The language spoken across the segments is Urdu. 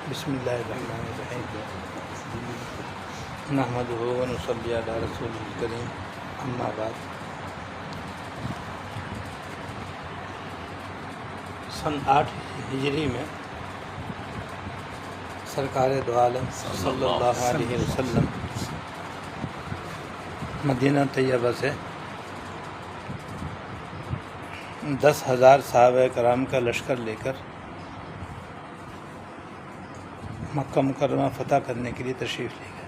بسم اللہ الرحمن الرحیم نحمدہ و نصلی علی رسول الکریم اما بعد۔ سن 8 ہجری میں سرکار دو عالم صلی اللہ علیہ وسلم مدینہ طیبہ سے 10,000 صحابہ کرام کا لشکر لے کر مکہ مکرمہ فتح کرنے کے لیے تشریف لے گئے۔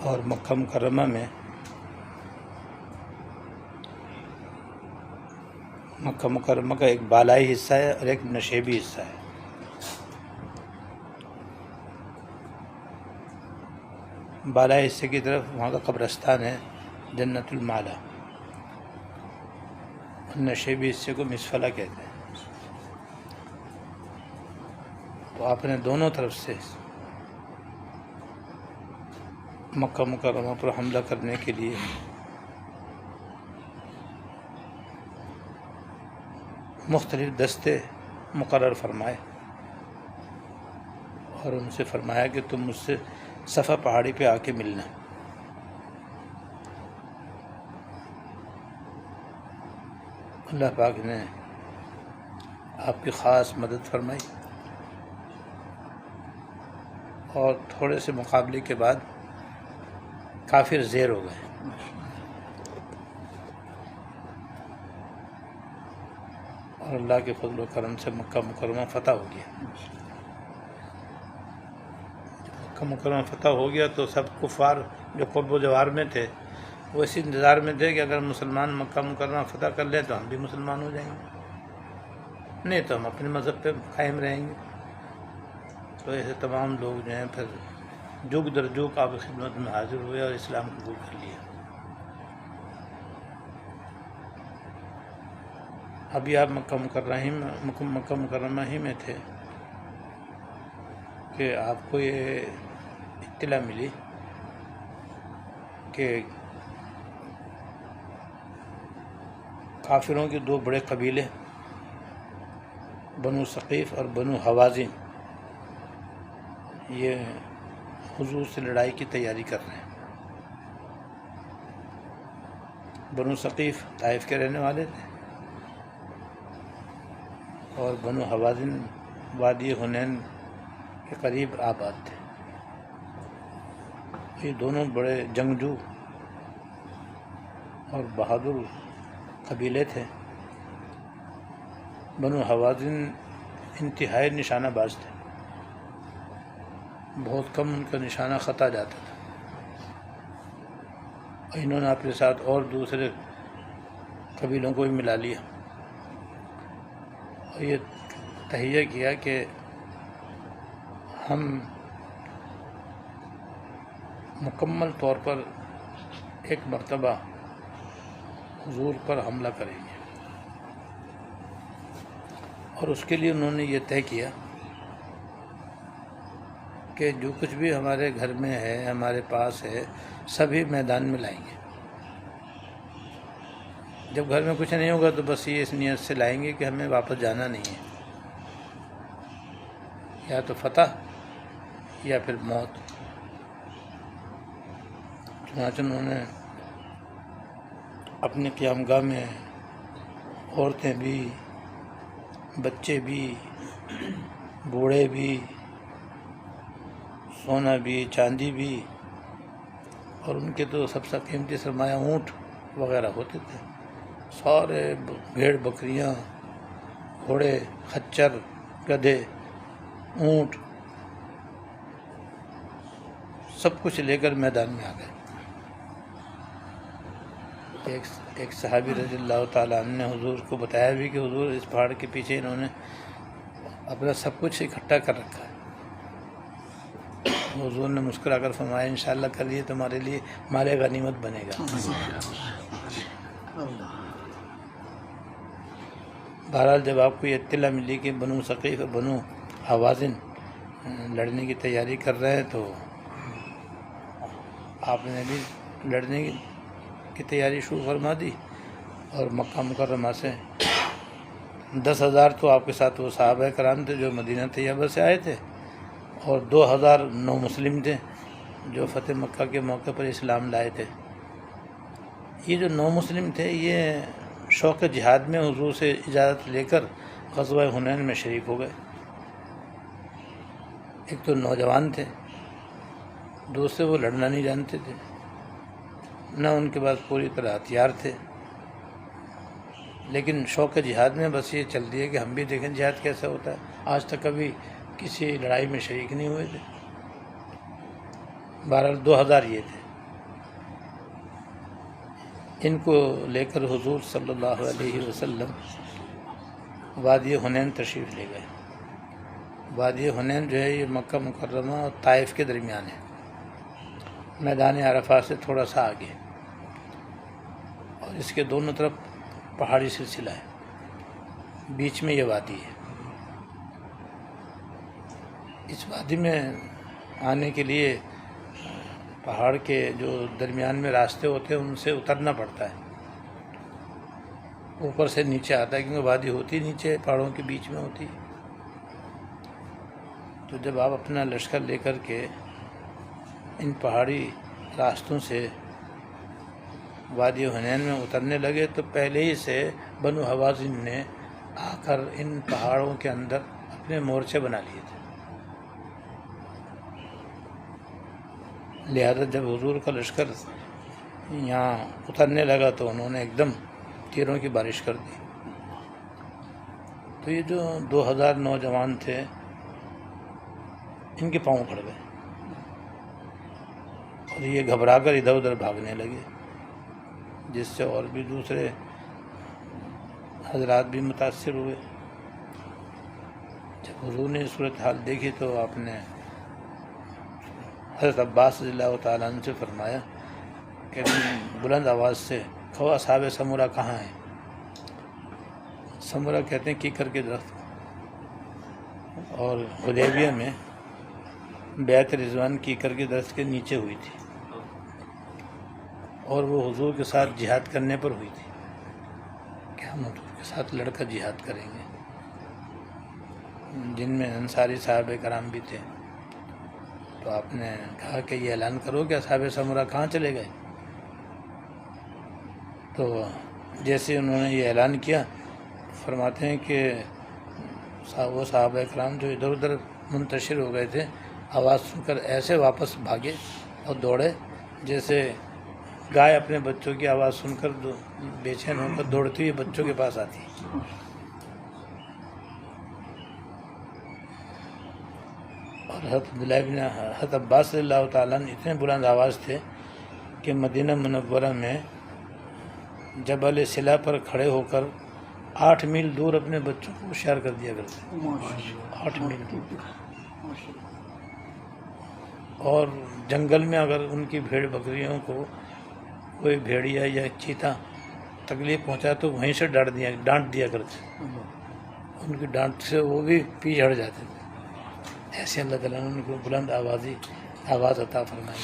اور مکہ مکرمہ میں مکہ مکرمہ کا ایک بالائی حصہ ہے اور ایک نشیبی حصہ ہے۔ بالائی حصے کی طرف وہاں کا قبرستان ہے جنت المعلا، اور نشیبی حصے کو مسفلہ کہتے ہیں۔ تو آپ نے دونوں طرف سے مکہ مکرمہ پر حملہ کرنے کے لیے مختلف دستے مقرر فرمائے، اور ان سے فرمایا کہ تم مجھ سے صفا پہاڑی پہ آ کے ملنا۔ اللہ پاک نے آپ کی خاص مدد فرمائی، اور تھوڑے سے مقابلے کے بعد کافر زیر ہو گئے، اور اللہ کے فضل و کرم سے مکہ مکرمہ فتح ہو گیا۔ جب مکہ مکرمہ فتح ہو گیا تو سب کفار جو قرب و جوار میں تھے وہ اسی انتظار میں تھے کہ اگر مسلمان مکہ مکرمہ فتح کر لیں تو ہم بھی مسلمان ہو جائیں گے، نہیں تو ہم اپنے مذہب پہ قائم رہیں گے۔ تو ایسے تمام لوگ جو ہیں پھر جگ در جگ آپ کی خدمت میں حاضر ہوئے اور اسلام قبول کر لیا۔ ابھی آپ مکہ مکرمہ ہی میں تھے کہ آپ کو یہ اطلاع ملی کہ کافروں کے دو بڑے قبیلے بنو ثقیف اور بنو حوازن یہ حضور سے لڑائی کی تیاری کر رہے ہیں۔ بنو ثقیف طائف کے رہنے والے تھے، اور بنو حوازن وادی حنین کے قریب آباد تھے۔ یہ دونوں بڑے جنگجو اور بہادر قبیلے تھے۔ بنو حوازن انتہائی نشانہ باز تھے، بہت کم ان کا نشانہ خطا جاتا تھا، اور انہوں نے اپنے ساتھ اور دوسرے قبیلوں کو بھی ملا لیا، اور یہ تہیہ کیا کہ ہم مکمل طور پر ایک مرتبہ حضور پر حملہ کریں گے۔ اور اس کے لیے انہوں نے یہ طے کیا کہ جو کچھ بھی ہمارے گھر میں ہے، ہمارے پاس ہے، سبھی میدان میں لائیں گے۔ جب گھر میں کچھ نہیں ہوگا تو بس یہ اس نیت سے لائیں گے کہ ہمیں واپس جانا نہیں ہے، یا تو فتح یا پھر موت۔ چنانچہ انہوں نے اپنے قیام گاہ میں عورتیں بھی، بچے بھی، بوڑھے بھی، سونا بھی، چاندی بھی، اور ان کے تو سب سے قیمتی سرمایہ اونٹ وغیرہ ہوتے تھے، سارے بھیڑ بکریاں، گھوڑے، خچر، گدھے، اونٹ، سب کچھ لے کر میدان میں آ گئے۔ ایک صحابی رضی اللہ تعالیٰ عنہ نے حضور کو بتایا بھی کہ حضور اس پہاڑ کے پیچھے انہوں نے اپنا سب کچھ اکٹھا کر رکھا ہے۔ حضور نے مسکرا کر فرمایا انشاءاللہ کل یہ تمہارے لیے مال غنیمت بنے گا۔ بہرحال جب آپ کو یہ اطلاع ملی کہ بنو ثقیف اور بنو حوازن لڑنے کی تیاری کر رہے ہیں تو آپ نے بھی لڑنے کی تیاری شروع فرما دی، اور مکہ مکرمہ سے 10,000 تو آپ کے ساتھ وہ صحابہ کرام تھے جو مدینہ طیبہ سے آئے تھے، اور 2,000 نو مسلم تھے جو فتح مکہ کے موقع پر اسلام لائے تھے۔ یہ جو نو مسلم تھے یہ شوق جہاد میں حضور سے اجازت لے کر غزوہ حنین میں شریک ہو گئے۔ ایک تو نوجوان تھے، دوسرے وہ لڑنا نہیں جانتے تھے، نہ ان کے پاس پوری طرح ہتھیار تھے، لیکن شوق جہاد میں بس یہ چل دیا کہ ہم بھی دیکھیں جہاد کیسا ہوتا ہے۔ آج تک کبھی کسی لڑائی میں شریک نہیں ہوئے تھے۔ بہرحال 2,000 یہ تھے۔ ان کو لے کر حضور صلی اللہ علیہ وسلم وادی حنین تشریف لے گئے۔ وادی حنین جو ہے یہ مکہ مکرمہ اور طائف کے درمیان ہے، میدان عرفات سے تھوڑا سا آگے، اور اس کے دونوں طرف پہاڑی سلسلہ ہے، بیچ میں یہ وادی ہے۔ اس وادی میں آنے کے لیے پہاڑ کے جو درمیان میں راستے ہوتے ہیں ان سے اترنا پڑتا ہے، اوپر سے نیچے آتا ہے، کیونکہ وادی ہوتی نیچے پہاڑوں کے بیچ میں ہوتی ہے۔ تو جب آپ اپنا لشکر لے کر کے ان پہاڑی راستوں سے وادی حنین میں اترنے لگے تو پہلے ہی سے بنو حوازن نے آ کر ان پہاڑوں کے اندر اپنے مورچے بنا لیے تھے۔ لہذا جب حضور کا لشکر یہاں اترنے لگا تو انہوں نے ایک دم تیروں کی بارش کر دی۔ تو یہ جو 2,000 نوجوان تھے ان کے پاؤں پڑ گئے اور یہ گھبرا کر ادھر ادھر بھاگنے لگے، جس سے اور بھی دوسرے حضرات بھی متاثر ہوئے۔ جب حضور نے صورتحال دیکھی تو آپ نے حضرت عباس رضی اللہ تعالیٰ عنہ سے فرمایا کہ بلند آواز سے کہو اصحاب سمرہ کہاں ہیں؟ سمرہ کہتے ہیں کیکر کے درخت، اور حدیبیہ میں بیعت رضوان کیکر کے درخت کے نیچے ہوئی تھی، اور وہ حضور کے ساتھ جہاد کرنے پر ہوئی تھی کہ ہم حضور کے ساتھ لڑ کر جہاد کریں گے، جن میں انصاری صحابہ کرام بھی تھے۔ تو آپ نے کہا کہ یہ اعلان کرو کہ اصحاب سمرہ کہاں چلے گئے؟ تو جیسے انہوں نے یہ اعلان کیا، فرماتے ہیں کہ وہ صحابہ کرام جو ادھر ادھر منتشر ہو گئے تھے آواز سن کر ایسے واپس بھاگے اور دوڑے جیسے گائے اپنے بچوں کی آواز سن کر بے چین ہو کر دوڑتی ہوئی بچوں کے پاس آتی ہے۔ اور حضرت عباس صلی اللہ تعالیٰ عنہ اتنے بلند آواز تھے کہ مدینہ منورہ میں جبل صلہ پر کھڑے ہو کر 8 میل دور اپنے بچوں کو ہوشیار کر دیا کرتے، 8 میل دور۔ اور جنگل میں اگر ان کی بھیڑ بکریوں کو کوئی بھیڑیا یا چیتا تکلیف پہنچا تو وہیں سے ڈانٹ دیا کرتے، ان کی ڈانٹ سے وہ بھی پیچھے ہٹ جاتے تھے۔ ایسے اللہ تعالیٰ نے ان کو بلند آواز عطا فرمائی۔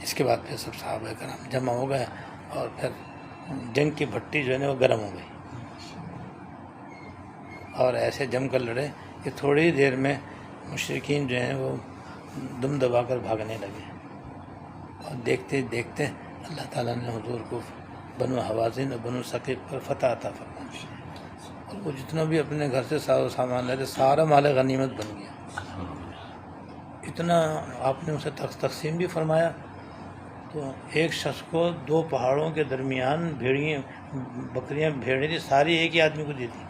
اس کے بعد پھر سب صحابہ کرام جمع ہو گئے اور پھر جنگ کی بھٹی جو ہے نا وہ گرم ہو گئی، اور ایسے جم کر لڑے کہ تھوڑی دیر میں مشرکین جو ہیں وہ دم دبا کر بھاگنے لگے، اور دیکھتے دیکھتے اللہ تعالیٰ نے حضور کو بنو حوازن اور بنو ثقیف پر فتح عطا فرمائی، اور وہ جتنا بھی اپنے گھر سے ساز و سامان لے تھے سارا مال غنیمت بن گیا۔ اتنا آپ نے اسے تقسیم بھی فرمایا، تو ایک شخص کو 2 پہاڑوں کے درمیان بکریاں بھیڑیں تھی، ساری ایک ہی آدمی کو دی تھی۔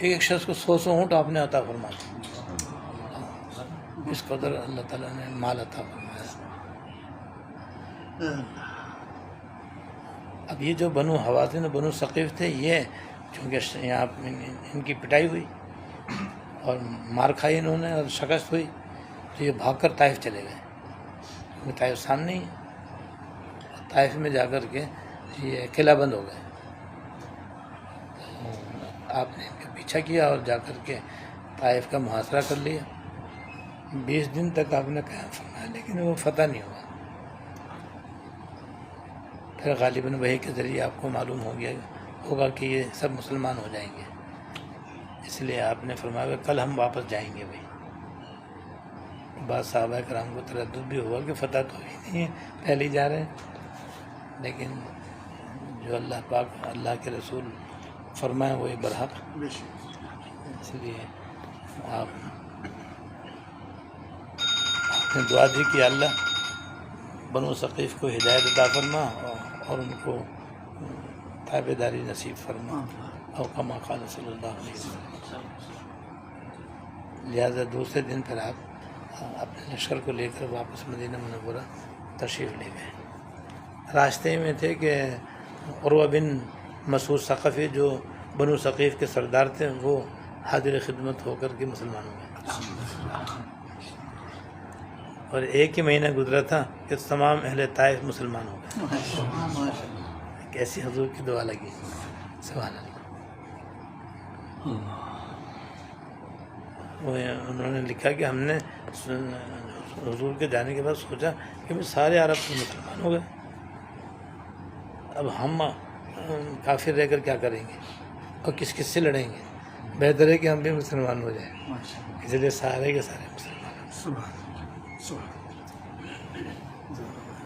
ایک شخص کو 100 اونٹ آپ نے عطا فرمایا، اس قدر اللہ تعالیٰ نے مال عطا فرمایا۔ اب یہ جو بنو حوازن اور بنو ثقیف تھے، یہ چونکہ یہاں ان کی پٹائی ہوئی اور مار کھائی انہوں نے اور شکست ہوئی، تو یہ بھاگ کر طائف چلے گئے، کیونکہ طائف سامنے ہی ہے۔ طائف میں جا کر کے یہ قلعہ بند ہو گئے، آپ نے ان کا پیچھا کیا اور جا کر کے طائف کا محاصرہ کر لیا۔ 20 دن تک آپ نے قیام فرمایا، لیکن وہ فتح نہیں ہوا۔ پھر غالباً وحی کے ذریعے آپ کو معلوم ہوگا کہ یہ سب مسلمان ہو جائیں گے، اس لیے آپ نے فرمایا کہ کل ہم واپس جائیں گے بھائی۔ بعض صحابہ کرام کو تردد بھی ہوا کہ فتح تو ہی نہیں ہے، پہلے ہی جا رہے ہیں، لیکن جو اللہ پاک اللہ کے رسول فرمائے وہی برحق، اس لیے آپ نے دعا دی کہ اللہ بنو ثقیف کو ہدایت عطا فرما اور ان کو تابعداری نصیب فرما، اور کما قال صلی اللہ علیہ وسلم۔ لہٰذا دوسرے دن پھر آپ اپنے لشکر کو لے کر واپس مدینہ منورہ تشریف لے گئے۔ راستے میں تھے کہ عروہ بن مسعود ثقفی جو بنو ثقیف کے سردار تھے، وہ حاضر خدمت ہو کر کے مسلمان ہو گئے، اور ایک ہی مہینہ گزرا تھا کہ تمام اہل طائف مسلمان ہو گئے۔ کیسی حضور کی دعا لگی، سبحان اللہ۔ انہوں نے لکھا کہ ہم نے حضور کے جانے کے بعد سوچا کہ سارے عرب تو مسلمان ہو گئے، اب ہم کافر رہ کر کیا کریں گے اور کس کس سے لڑیں گے، بہتر ہے کہ ہم بھی مسلمان ہو جائیں، اس لیے سارے کے سارے مسلمان۔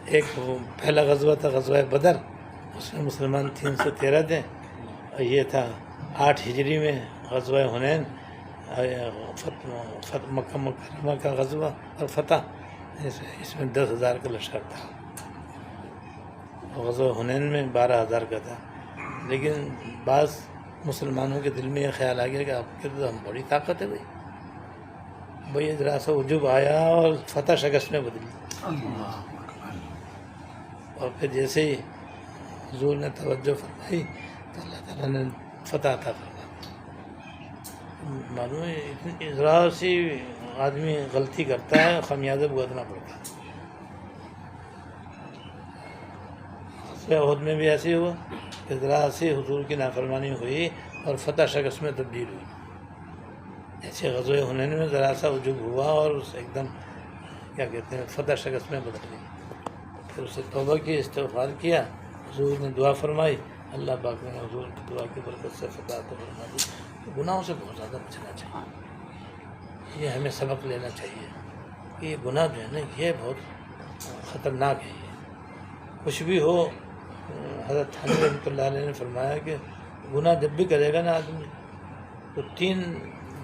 ایک پہلا غزوہ تھا غزوہ بدر، اس میں مسلمان 313 تھے، اور یہ تھا 8 ہجری میں غزوہ حنین، مکہ مکرمہ کا غزوہ اور فتح، اس میں 10,000 کا لشکر تھا، غزوہ حنین میں 12,000 کا تھا۔ لیکن بعض مسلمانوں کے دل میں یہ خیال آ گیا کہ آپ کے تو ہم بڑی طاقت ہے بھائی ذرا سا عجب آیا اور فتح شکست میں بدلی، اور پھر جیسے ہی حضور نے توجہ فرمائی تو اللہ تعالیٰ نے فتح عطا فرمائی۔ معلوم ہے ذرا سی آدمی غلطی کرتا ہے، خمیازہ بھگتنا پڑتا ہے۔ احد میں بھی ایسے ہوا کہ ذرا سی حضور کی نافرمانی ہوئی اور فتح شکست میں تبدیل ہوئی، ایسے غزوہ حنین میں ذرا سا عجب ہوا اور ایک دم کیا کہتے ہیں فتح شکست میں بدل گئی۔ پھر اسے توبہ کی، استغفار کیا، حضور نے دعا فرمائی، اللہ پاک نے حضور کی دعا کی برکت سے فتح عطا فرما دی۔ گناہوں سے بہت زیادہ بچنا چاہیے، یہ ہمیں سبق لینا چاہیے کہ یہ گناہ جو ہے نا یہ بہت خطرناک ہے۔ یہ کچھ بھی ہو، حضرت حنیفہ رحمۃ اللہ علیہ نے فرمایا کہ گناہ جب بھی کرے گا نا آدمی تو 3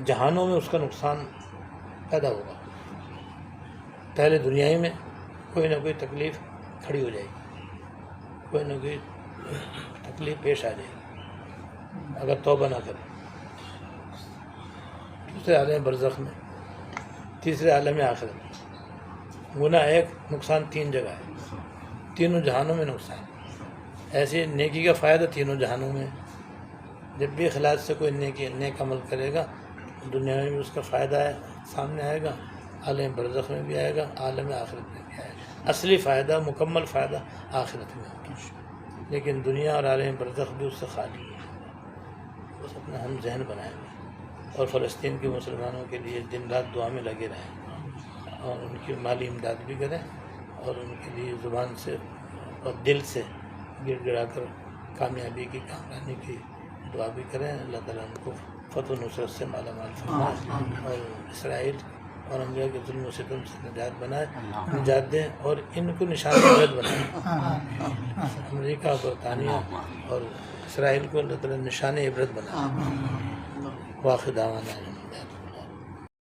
جہانوں میں اس کا نقصان پیدا ہوگا۔ پہلے دنیائی میں کوئی نہ کوئی تکلیف کھڑی ہو جائے گی، کوئی نہ کوئی تکلیف پیش آ جائے گی اگر توبہ نہ کرے، دوسرے عالم برزخ میں، تیسرے عالم آخرت میں۔ گناہ ایک، نقصان 3 جگہ ہے، تینوں جہانوں میں نقصان۔ ایسے نیکی کا فائدہ تینوں جہانوں میں، جب بھی اخلاص سے کوئی نیک عمل کرے گا دنیا میں بھی اس کا فائدہ ہے، سامنے آئے گا، عالم برزخ میں بھی آئے گا، عالم آخرت میں بھی آئے گا۔ اصلی فائدہ، مکمل فائدہ آخرت میں ہوگا، لیکن دنیا اور عالم برزخ بھی اس سے خالی ہے۔ بس اپنا ہم ذہن بنائیں گے اور فلسطین کے مسلمانوں کے لیے دن رات دعا میں لگے رہیں، اور ان کی مالی امداد بھی کریں، اور ان کے لیے زبان سے اور دل سے گڑ گڑا کر کامیابی کی، کامرانی کی دعا بھی کریں۔ اللہ تعالیٰ ان کو فتح و نصرت سے مالا مال فرمائے، اور اسرائیل اور انبیاء کے ظلم و ستم سے نجات دیں، اور ان کو نشان عبرت بنائیں۔ امریکہ، برطانیہ اور اسرائیل کو اللہ تعالیٰ نشان عبرت بنائے۔ واخر دعوانا